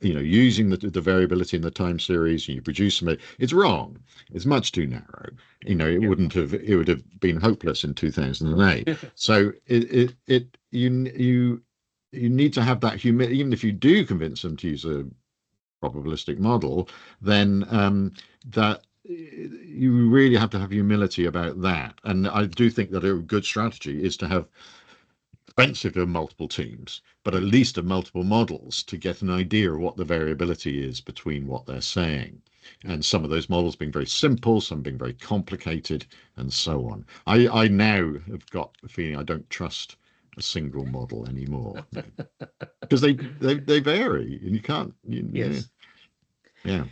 using the variability in the time series, and you produce them, it's wrong. It's much too narrow. It Yep. would have been hopeless in 2008. So you need to have that humility. Even if you do convince them to use a probabilistic model, then that you really have to have humility about that. And I do think that a good strategy is to have expensive to have multiple teams, but at least of multiple models to get an idea of what the variability is between what they're saying. And some of those models being very simple, some being very complicated, and so on. I now have got the feeling I don't trust a single model anymore, because they vary, and you can't. Yes. Yeah.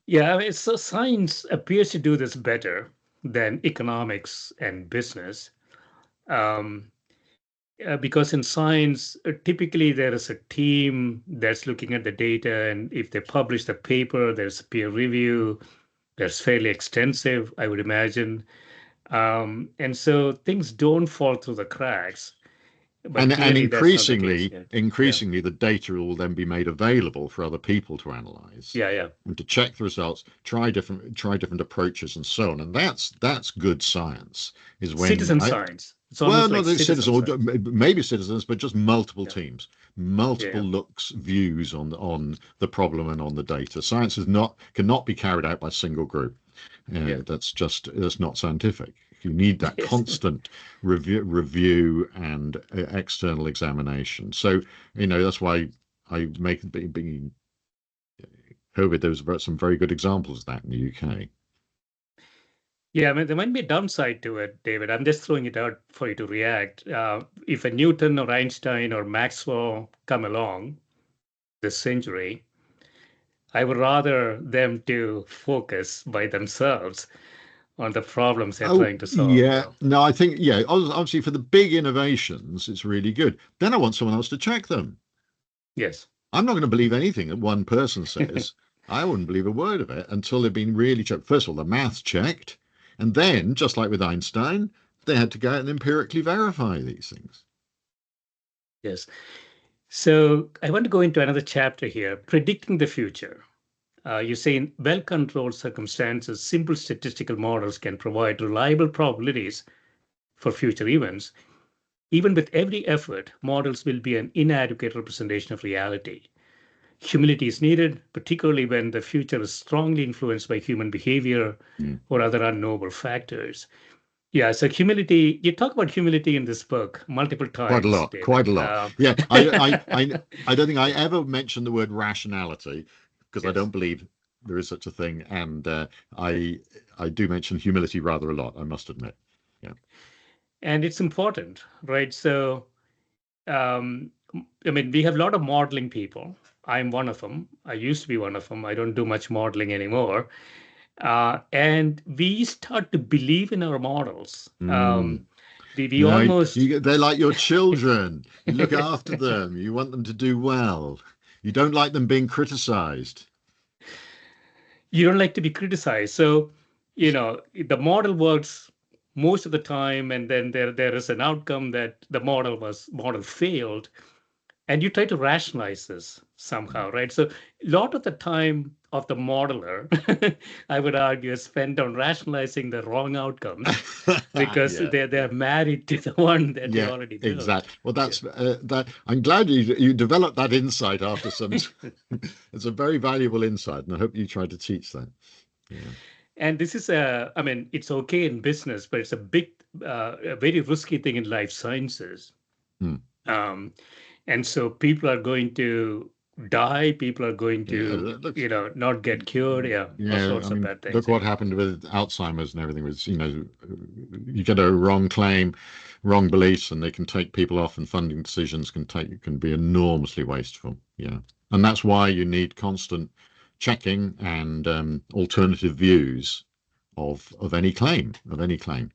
Yeah, I mean, so science appears to do this better than economics and business. Um, because in science, typically there is a team that's looking at the data, and if they publish the paper, there's peer review that's fairly extensive, I would imagine. And so things don't fall through the cracks, but And clearly that's not the case. Yeah, yeah, increasingly, the data will then be made available for other people to analyze yeah, yeah. and to check the results, try different approaches, and so on. And that's good science. Is when Citizen I science. It's Well, almost not like the citizen citizens, or science. maybe citizens, but just multiple Yeah, teams, yeah, multiple yeah, looks, views on the problem and on the data. Science cannot be carried out by a single group. yeah. That's not scientific. You need that Yes, constant review and external examination. So that's why I make being COVID. There was some very good examples of that in the UK. yeah. I mean, there might be a downside to it, David. I'm just throwing it out for you to react. If a Newton or Einstein or Maxwell come along this century, I would rather them to focus by themselves on the problems they're Oh trying to solve. yeah, no, I think yeah. Obviously, for the big innovations, it's really good. Then I want someone else to check them. Yes. I'm not going to believe anything that one person says. I wouldn't believe a word of it until they've been really checked. First of all, the maths checked, and then, just like with Einstein, they had to go out and empirically verify these things. Yes. So I want to go into another chapter here, predicting the future. You say in well-controlled circumstances, simple statistical models can provide reliable probabilities for future events. Even with every effort, models will be an inadequate representation of reality. Humility is needed, particularly when the future is strongly influenced by human behavior Mm. or other unknowable factors. Yeah, so humility, you talk about humility in this book multiple Quite a times, lot, quite David. a lot. Yeah, I don't think I ever mentioned the word rationality because I Yes. don't believe there is such a thing, and I I do mention humility rather a lot, I must admit. Yeah. And it's important, right? So, um, I mean, we have a lot of modeling people. I'm one of them. I used to be one of them. I don't do much modeling anymore. And we start to believe in our models. Mm. We almost, They're like your children. You look after them. You want them to do well. You don't like them being criticized. you don't like to be criticized. So, the model works most of the time, and then there is an outcome that the model failed, and you try to rationalize this somehow, right? So a lot of the time of the modeler, I would argue, is spent on rationalizing the wrong outcomes because Yeah, they're yeah, married to the one that they yeah, already built. exactly. Well, Yeah. that's that. I'm glad you developed that insight after some. It's a very valuable insight, and I hope you try to teach that. Yeah. And this is I mean, it's okay in business, but it's a very risky thing in life sciences. Hmm. Um, and so people are going to die. People are going Yeah. to, not get cured. Yeah, all Yeah, I sorts of mean, bad things. look Yeah. what happened with Alzheimer's and everything was, you get a wrong claim, wrong beliefs, and they can take people off, and funding decisions can be enormously wasteful. Yeah. And that's why you need constant checking and alternative views of any claim, of any claim.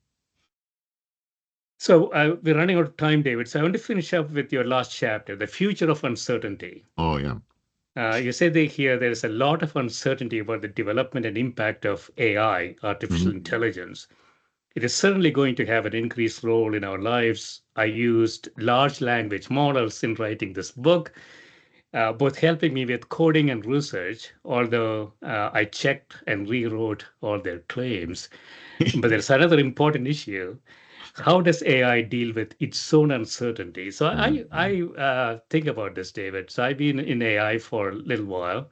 So we're running out of time, David. So I want to finish up with your last chapter, the future of uncertainty. Oh yeah. You say here there is a lot of uncertainty about the development and impact of AI, artificial Mhm. intelligence. it is certainly going to have an increased role in our lives. I used large language models in writing this book, both helping me with coding and research, although I checked and rewrote all their claims. But there's another important issue. How does AI deal with its own uncertainty? So I think about this, David. So I've been in AI for a little while,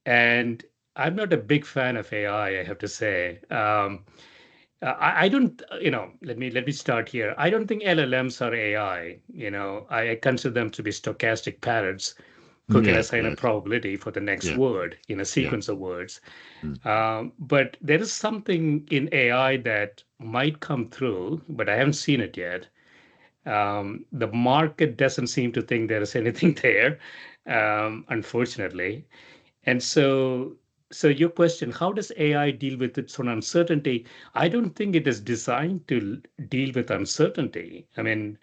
and I'm not a big fan of AI, I have to say. I don't, let me start here. I don't think LLMs are AI. I consider them to be stochastic parrots who can Yes, assign a yes, probability for the next yeah, word in a yeah. sequence of words. Mm. But there is something in AI that might come through, but I haven't seen it yet. The market doesn't seem to think there is anything there, unfortunately. And so your question, how does AI deal with its own uncertainty? I don't think it is designed to deal with uncertainty. I mean,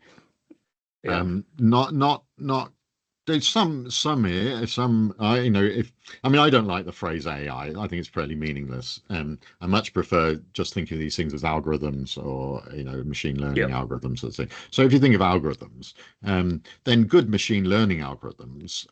yeah, Not. There's some here, some I you know if I mean I don't like the phrase AI. I think it's fairly meaningless. I much prefer just thinking of these things as algorithms or machine learning yeah, algorithms. Let's say. So if you think of algorithms, then good machine learning algorithms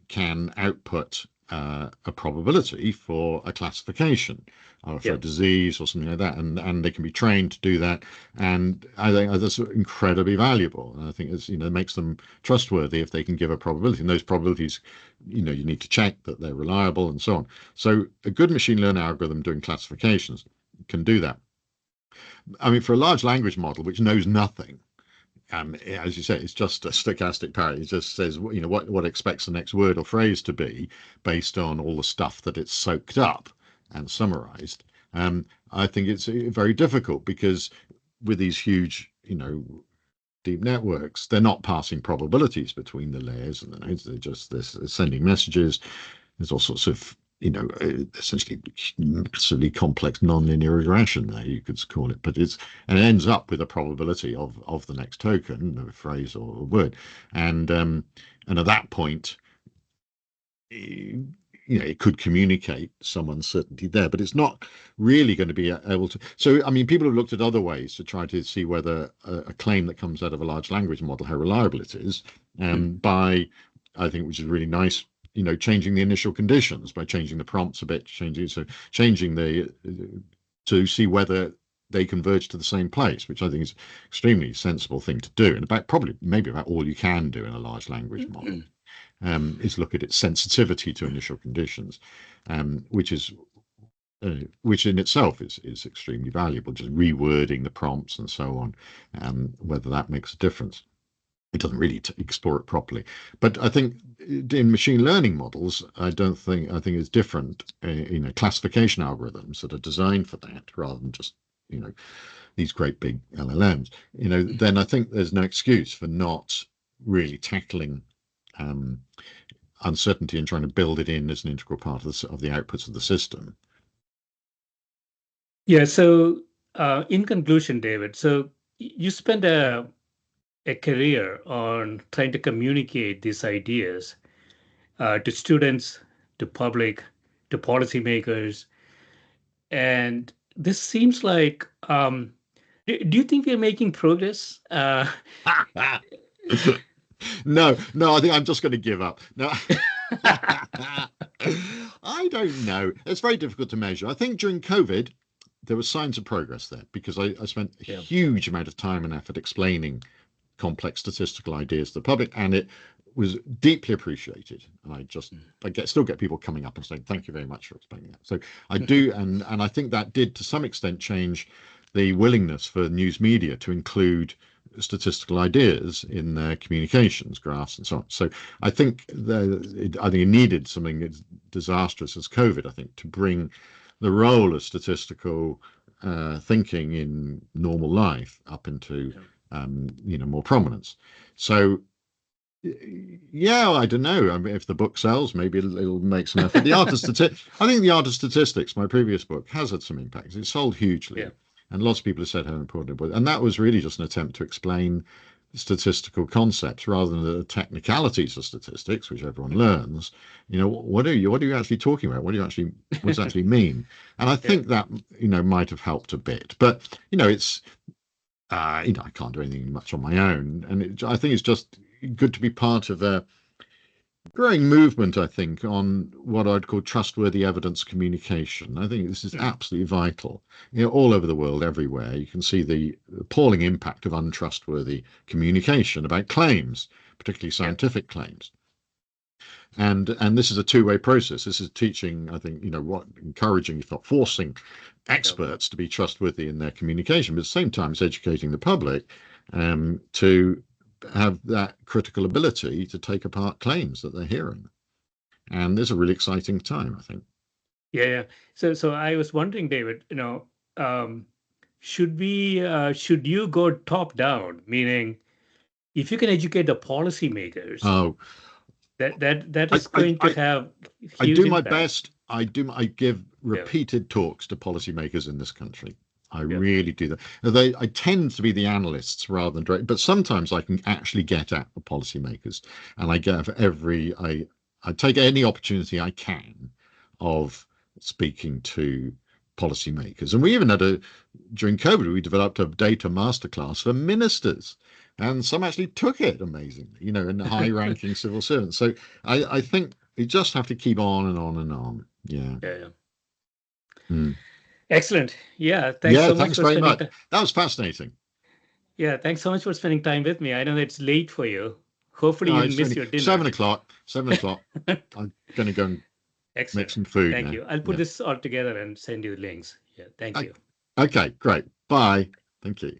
can output a probability for a classification or for yeah. a disease or something like that, and they can be trained to do that. And I think that's incredibly valuable. And I think it makes them trustworthy if they can give a probability. And those probabilities, you need to check that they're reliable and so on. So a good machine learning algorithm doing classifications can do that. I mean, for a large language model which knows nothing, as you say, it's just a stochastic parrot. It just says, what it expects the next word or phrase to be based on all the stuff that it's soaked up and summarized. I think it's very difficult because with these huge, deep networks, they're not passing probabilities between the layers and the nodes. They're sending messages. There's all sorts of essentially massively complex nonlinear regression there, you could call it, but it ends up with a probability of the next token, a phrase or a word, and at that point, it could communicate some uncertainty there, but it's not really going to be able to. So, I mean, people have looked at other ways to try to see whether a claim that comes out of a large language model, how reliable it is, Mm. by, I think, which is really nice, changing the initial conditions by changing the prompts a bit, changing to see whether they converge to the same place, which I think is an extremely sensible thing to do, and maybe about all you can do in a large language model. Is look at its sensitivity to initial conditions, which which in itself is extremely valuable. Just rewording the prompts and so on, whether that makes a difference. It doesn't really explore it properly. But I think in machine learning models, I think it's different. Classification algorithms that are designed for that, rather than just these great big LLMs. Then I think there's no excuse for not really tackling um, uncertainty and trying to build it in as an integral part of the outputs of the system. Yeah. So, in conclusion, David, so you spent a career on trying to communicate these ideas to students, to public, to policymakers, and this seems like. Do you think we're making progress? No, I think I'm just going to give up. No, I don't know. It's very difficult to measure. I think during COVID, there were signs of progress there because I spent a Yeah. huge amount of time and effort explaining complex statistical ideas to the public, and it was deeply appreciated. Still get people coming up and saying thank you very much for explaining that. So I do, and I think that did to some extent change the willingness for news media to include statistical ideas in their communications, graphs and so on. So I think it needed something as disastrous as COVID, I think, to bring the role of statistical thinking in normal life up into more prominence. So yeah, I don't know. I mean, if the book sells, maybe it'll make some effort. I think the art of statistics, my previous book, has had some impact. It sold hugely, Yeah. and lots of people have said how important it was. And that was really just an attempt to explain statistical concepts rather than the technicalities of statistics, which everyone learns. What are you actually talking about? What does it actually mean? And I Yeah. think that might have helped a bit. But it's I can't do anything much on my own, and I think it's just good to be part of a growing movement, I think, on what I'd call trustworthy evidence communication. I think this is Mm. absolutely vital. All over the world, everywhere, you can see the appalling impact of untrustworthy communication about claims, particularly Yeah. scientific claims. And this is a two-way process. This is teaching, I think, what encouraging, if not forcing, Yeah. experts to be trustworthy in their communication, but at the same time, it's educating the public to have that critical ability to take apart claims that they're hearing. And it's a really exciting time, I think. Yeah. Yeah. So I was wondering, David, um, should you go top down, meaning if you can educate the policymakers, Oh, that I, is I, going to I, have I huge do my impact. best. I give Yeah. repeated talks to policymakers in this country. I Yeah. really do that. I tend to be the analysts rather than direct, but sometimes I can actually get at the policymakers, and I take any opportunity I can of speaking to policymakers. And we even during COVID, we developed a data masterclass for ministers, and some actually took it amazingly, and high-ranking civil servants. So I think you just have to keep on and on and on. Yeah. Yeah. Yeah. Mm. Excellent. Yeah. Thanks Yeah, so much thanks for very spending much. time. That was fascinating. Yeah. Thanks so much for spending time with me. I know it's late for you. Hopefully, No, you didn't it's miss only your dinner. 7 o'clock. 7 o'clock. I'm going to go and make Excellent. some food Thank now. you. I'll put Yeah. this all together and send you the links. Yeah. Thank you. Okay, great. Bye. Thank you.